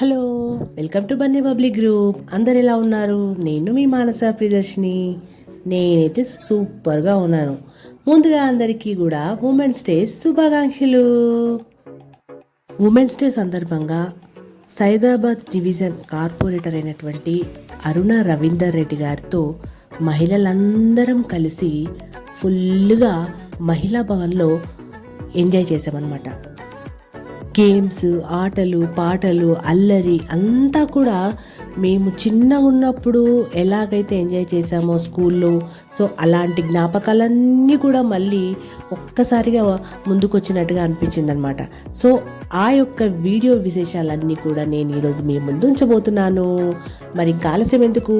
Hello, welcome to Bunny public group. అందరు ఎలా ఉన్నారు? నేను మీ మానస ప్రియదర్శిని. నేనైతే సూపర్గా ఉన్నాను. ముందుగా అందరికీ కూడా ఉమెన్స్ డే శుభాకాంక్షలు. ఉమెన్స్ డే సందర్భంగా సైదాబాద్ డివిజన్ కార్పొరేటర్ అయినటువంటి అరుణ రవీందర్ రెడ్డి గారితో మహిళలందరం కలిసి ఫుల్గా మహిళా భవన్లో ఎంజాయ్ చేసామన్నమాట. గేమ్స్, ఆటలు, పాటలు, అల్లరి అంతా కూడా మేము చిన్నగా ఉన్నప్పుడు ఎలాగైతే ఎంజాయ్ చేసామో స్కూల్లో, సో అలాంటి జ్ఞాపకాలన్నీ కూడా మళ్ళీ ఒక్కసారిగా ముందుకొచ్చినట్టుగా అనిపించింది అనమాట. సో ఆ యొక్క వీడియో విశేషాలన్నీ కూడా నేను ఈరోజు మీ ముందు ఉంచబోతున్నాను. మరి ఇంకా ఆలస్యం ఎందుకు?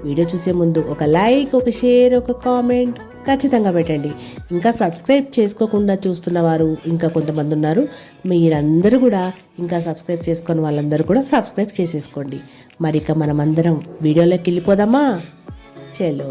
వీడియో చూసే ముందు ఒక లైక్, ఒక షేర్, ఒక కామెంట్ ఖచ్చితంగా పెట్టండి. ఇంకా సబ్స్క్రైబ్ చేసుకోకుండా చూస్తున్న వారు ఇంకా కొంతమంది ఉన్నారు. మీరందరూ కూడా ఇంకా సబ్స్క్రైబ్ చేసుకుని వాళ్ళందరూ కూడా సబ్స్క్రైబ్ చేసేసుకోండి. మరి ఇక మనమందరం వీడియోలోకి వెళ్ళిపోదామా? చలో.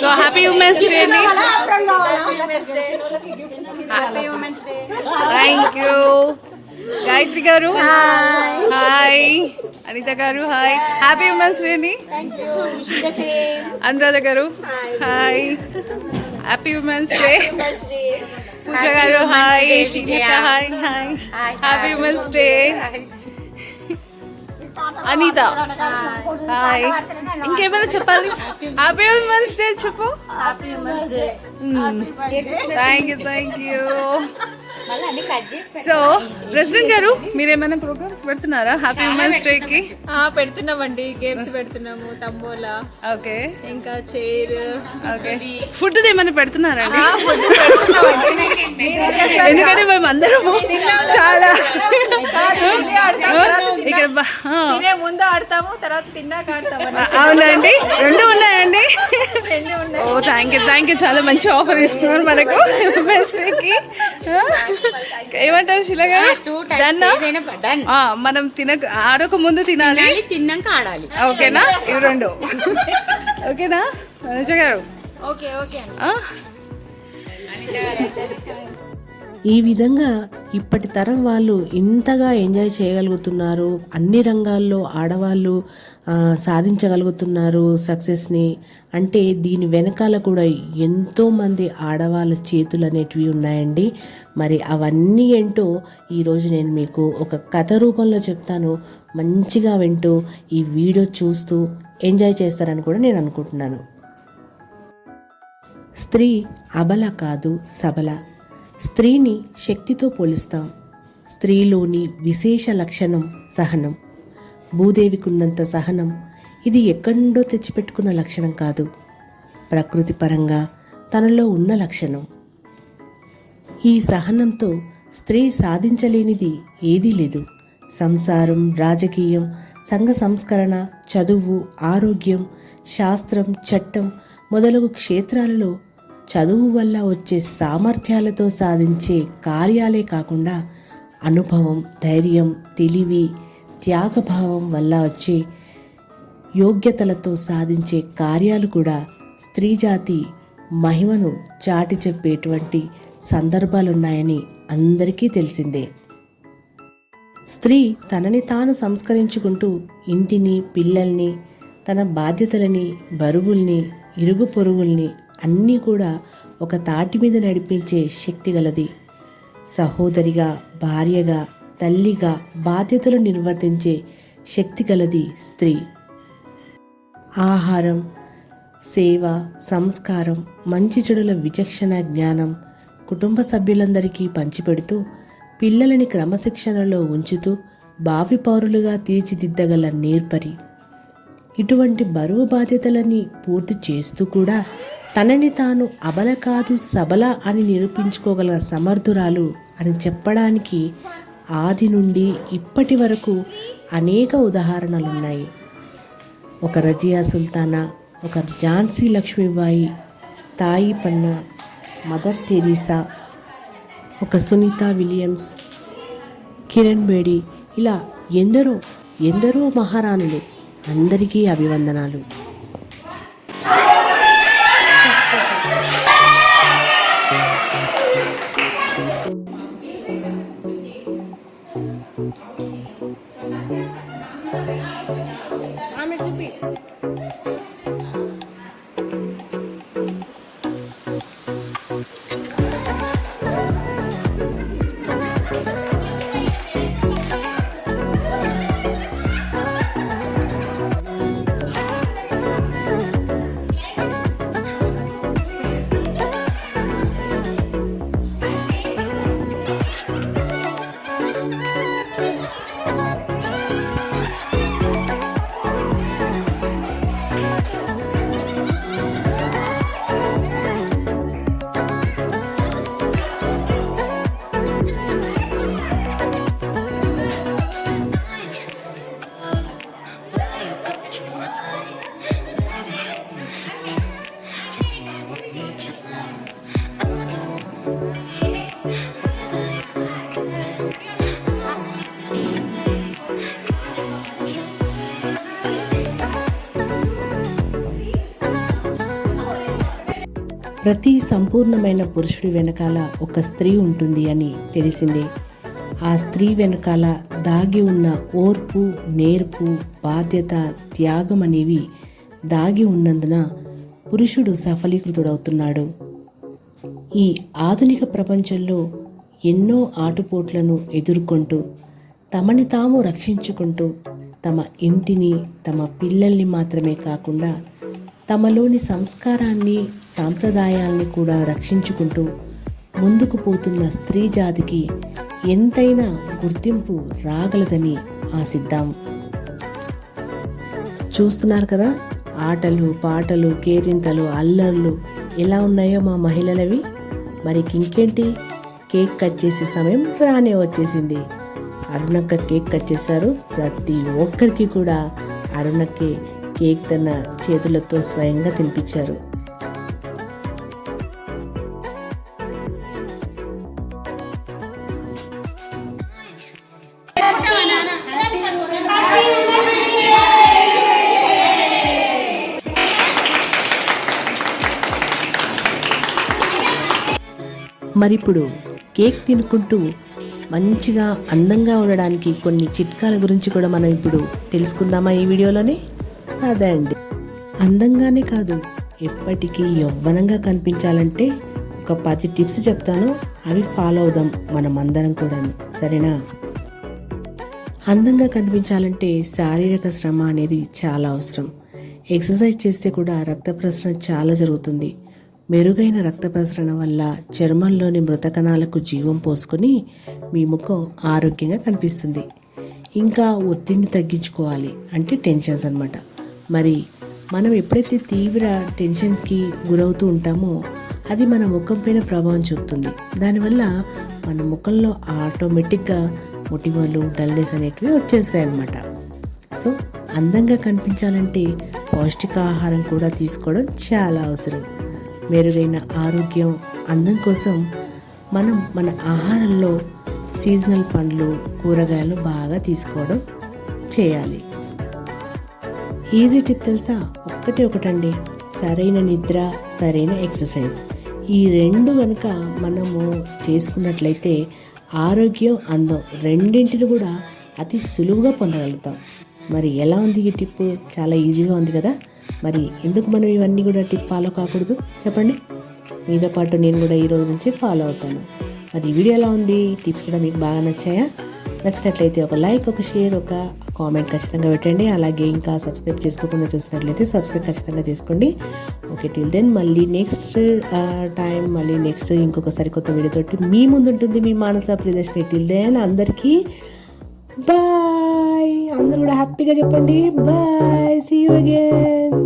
So happy Women's Day. Happy Women's Day. Thank you. Gayatri garu. Hi. Anita garu. Hi. Happy Women's Day. Thank you. Wish you the same. Anuradha garu. Hi. Happy Women's Day. Pooja garu. Hi. Shilita. Hi. Hi. Happy Women's Day. Anitha hi. ఇంకేమైనా చెప్పాలి? Happy women's day చెప్పు. Thank you. So president గారు, మీరేమైనా programmes పెడుతున్నారా happy women's day కి? పెడుతున్నామండి. Games పెడుతున్నాము, tambola, okay, ఇంకా chair, okay. Food ఏమైనా పెడుతున్నారండి? ఎందుకంటే మేము అందరము చాలా ఇక్కడ ముందు ఆడతాము, తర్వాత తిన్నాక ఆడతాము. అవునండి, రెండు ఉన్నాయండి. ఓ థ్యాంక్ యూ. చాలా మంచి ఆఫర్ ఇస్తున్నారు మనకు ఉమెన్స్ డే కి. ఏమంటారు శిల గారు? మనం ఆడక ముందు తినాలి, తిన్నాక ఆడాలి. ఓకేనా? ఇవి రెండు ఓకేనా అనుష గారు? ఓకే. ఈ విధంగా ఇప్పటి తరం వాళ్ళు ఇంతగా ఎంజాయ్ చేయగలుగుతున్నారు. అన్ని రంగాల్లో ఆడవాళ్ళు సాధించగలుగుతున్నారు సక్సెస్ని. అంటే దీని వెనకాల కూడా ఎంతోమంది ఆడవాళ్ళ చేతులు అనేటివి ఉన్నాయండి. మరి అవన్నీ ఏంటో ఈరోజు నేను మీకు ఒక కథ రూపంలో చెప్తాను. మంచిగా వింటూ ఈ వీడియో చూస్తూ ఎంజాయ్ చేస్తారని కూడా నేను అనుకుంటున్నాను. స్త్రీ అబల కాదు, సబల. స్త్రీని శక్తితో పోలుస్తాం. స్త్రీలోని విశేష లక్షణం సహనం. భూదేవికున్నంత సహనం ఇది ఎక్కడో తెచ్చిపెట్టుకున్న లక్షణం కాదు, ప్రకృతి పరంగా తనలో ఉన్న లక్షణం. ఈ సహనంతో స్త్రీ సాధించలేనిది ఏదీ లేదు. సంసారం, రాజకీయం, సంఘ సంస్కరణ, చదువు, ఆరోగ్యం, శాస్త్రం, చట్టం మొదలగు క్షేత్రాలలో చదువు వల్ల వచ్చే సామర్థ్యాలతో సాధించే కార్యాలే కాకుండా అనుభవం, ధైర్యం, తెలివి, త్యాగభావం వల్ల వచ్చే యోగ్యతలతో సాధించే కార్యాలు కూడా స్త్రీజాతి మహిమను చాటి చెప్పేటువంటి సందర్భాలున్నాయని అందరికీ తెలిసిందే. స్త్రీ తనని తాను సంస్కరించుకుంటూ ఇంటిని, పిల్లల్ని, తన బాధ్యతలని, బరువుల్ని, ఇరుగు పొరుగుల్ని అన్నీ కూడా ఒక తాటి మీద నడిపించే శక్తి గలది. సహోదరిగా, భార్యగా, తల్లిగా బాధ్యతలు నిర్వర్తించే శక్తి గలది స్త్రీ. ఆహారం, సేవ, సంస్కారం, మంచి చెడుల విచక్షణ జ్ఞానం కుటుంబ సభ్యులందరికీ పంచిపెడుతూ పిల్లలని క్రమశిక్షణలో ఉంచుతూ భావి పౌరులుగా తీర్చిదిద్దగల నేర్పరి. ఇటువంటి బరువు బాధ్యతలని పూర్తి చేస్తూ కూడా తనని తాను అబల కాదు, సబల అని నిరూపించుకోగల సమర్థురాలు అని చెప్పడానికి ఆది నుండి ఇప్పటి వరకు అనేక ఉదాహరణలున్నాయి. ఒక రజియా సుల్తానా, ఒక ఝాన్సీ లక్ష్మీబాయి, తాయి పన్నా, మదర్ తెరీసా, ఒక సునీత విలియమ్స్, కిరణ్ బేడి, ఇలా ఎందరో ఎందరో మహారాణులు. అందరికీ అభివందనాలు. ప్రతి సంపూర్ణమైన పురుషుడి వెనకాల ఒక స్త్రీ ఉంటుంది అని తెలిసిందే. ఆ స్త్రీ వెనకాల దాగి ఉన్న ఓర్పు, నేర్పు, బాధ్యత, త్యాగం అనేవి దాగి ఉన్నందున పురుషుడు సఫలీకృతుడవుతున్నాడు. ఈ ఆధునిక ప్రపంచంలో ఎన్నో ఆటుపోట్లను ఎదుర్కొంటూ తమని తాము రక్షించుకుంటూ తమ ఇంటిని, తమ పిల్లల్ని మాత్రమే కాకుండా తమలోని సంస్కారాన్ని, సాంప్రదాయాల్ని కూడా రక్షించుకుంటూ ముందుకు పోతున్న స్త్రీ జాతికి ఎంతైనా గుర్తింపు రాగలదని ఆశిద్దాం. చూస్తున్నారు కదా, ఆటలు, పాటలు, కేరింతలు, అల్లర్లు ఎలా ఉన్నాయో మా మహిళలవి. మరి ఇంకేంటి, కేక్ కట్ చేసే సమయం రానే వచ్చేసింది. అరుణక్క కేక్ కట్ చేశారు. ప్రతి ఒక్కరికి కూడా అరుణక్కి కేక్ తన చేతులతో స్వయంగా తినిపించారు. మరిప్పుడు కేక్ తినుకుంటూ మంచిగా అందంగా ఉండడానికి కొన్ని చిట్కాల గురించి కూడా మనం ఇప్పుడు తెలుసుకుందామా ఈ వీడియోలోనే? అదండి, అందంగానే కాదు, ఎప్పటికీ యవ్వనంగా కనిపించాలంటే ఒక 10 టిప్స్ చెప్తాను, అవి ఫాలో అవుదాం మనం అందరం కూడా, సరేనా? అందంగా కనిపించాలంటే శారీరక శ్రమ అనేది చాలా అవసరం. ఎక్సర్సైజ్ చేస్తే కూడా రక్త ప్రసరణ చాలా జరుగుతుంది. మెరుగైన రక్త ప్రసరణ వల్ల చర్మంలోని మృత కణాలకు జీవం పోసుకొని మీ ముఖం ఆరోగ్యంగా కనిపిస్తుంది. ఇంకా ఒత్తిడిని తగ్గించుకోవాలి, అంటే టెన్షన్స్ అన్నమాట. మరి మనం ఎప్పుడైతే తీవ్ర టెన్షన్కి గురవుతూ ఉంటామో అది మన ముఖం పైన ప్రభావం చూపుతుంది. దానివల్ల మన ముఖంలో ఆటోమేటిక్గా మొటిమలు, డల్నెస్ అనేటివి వచ్చేస్తాయి అన్నమాట. సో అందంగా కనిపించాలంటే పౌష్టికాహారం కూడా తీసుకోవడం చాలా అవసరం. మెరుగైన ఆరోగ్యం, అందం కోసం మనం మన ఆహారంలో సీజనల్ పండ్లు, కూరగాయలు బాగా తీసుకోవడం చేయాలి. ఈజీ టిప్ తెలుసా? ఒకటండి, సరైన నిద్ర, సరైన ఎక్సర్సైజ్. ఈ రెండు కనుక మనము చేసుకున్నట్లయితే ఆరోగ్యం, అందం రెండింటిని కూడా అతి సులువుగా పొందగలుగుతాం. మరి ఎలా ఉంది ఈ టిప్? చాలా ఈజీగా ఉంది కదా. మరి ఎందుకు మనం ఇవన్నీ కూడా టిప్ ఫాలో కాకూడదు చెప్పండి? మీతో పాటు నేను కూడా ఈ రోజు నుంచి ఫాలో అవుతాను. మరి ఈ వీడియో ఎలా ఉంది? టిప్స్ కూడా మీకు బాగా నచ్చాయా? నచ్చినట్లయితే ఒక లైక్, ఒక షేర్, ఒక కామెంట్ ఖచ్చితంగా పెట్టండి. అలాగే ఇంకా సబ్స్క్రైబ్ చేసుకోకుండా చూసినట్లయితే సబ్స్క్రైబ్ ఖచ్చితంగా చేసుకోండి. ఓకే, టిల్ దెన్ మళ్ళీ నెక్స్ట్ టైం, మళ్ళీ నెక్స్ట్ ఇంకొక సరికొత్త వీడియోతోటి మీ ముందు ఉంటుంది మీ మానస ప్రియదర్శిని. టిల్ దెన్ అందరికీ బాయ్. అందరూ కూడా హ్యాపీగా చెప్పండి బాయ్. See you again.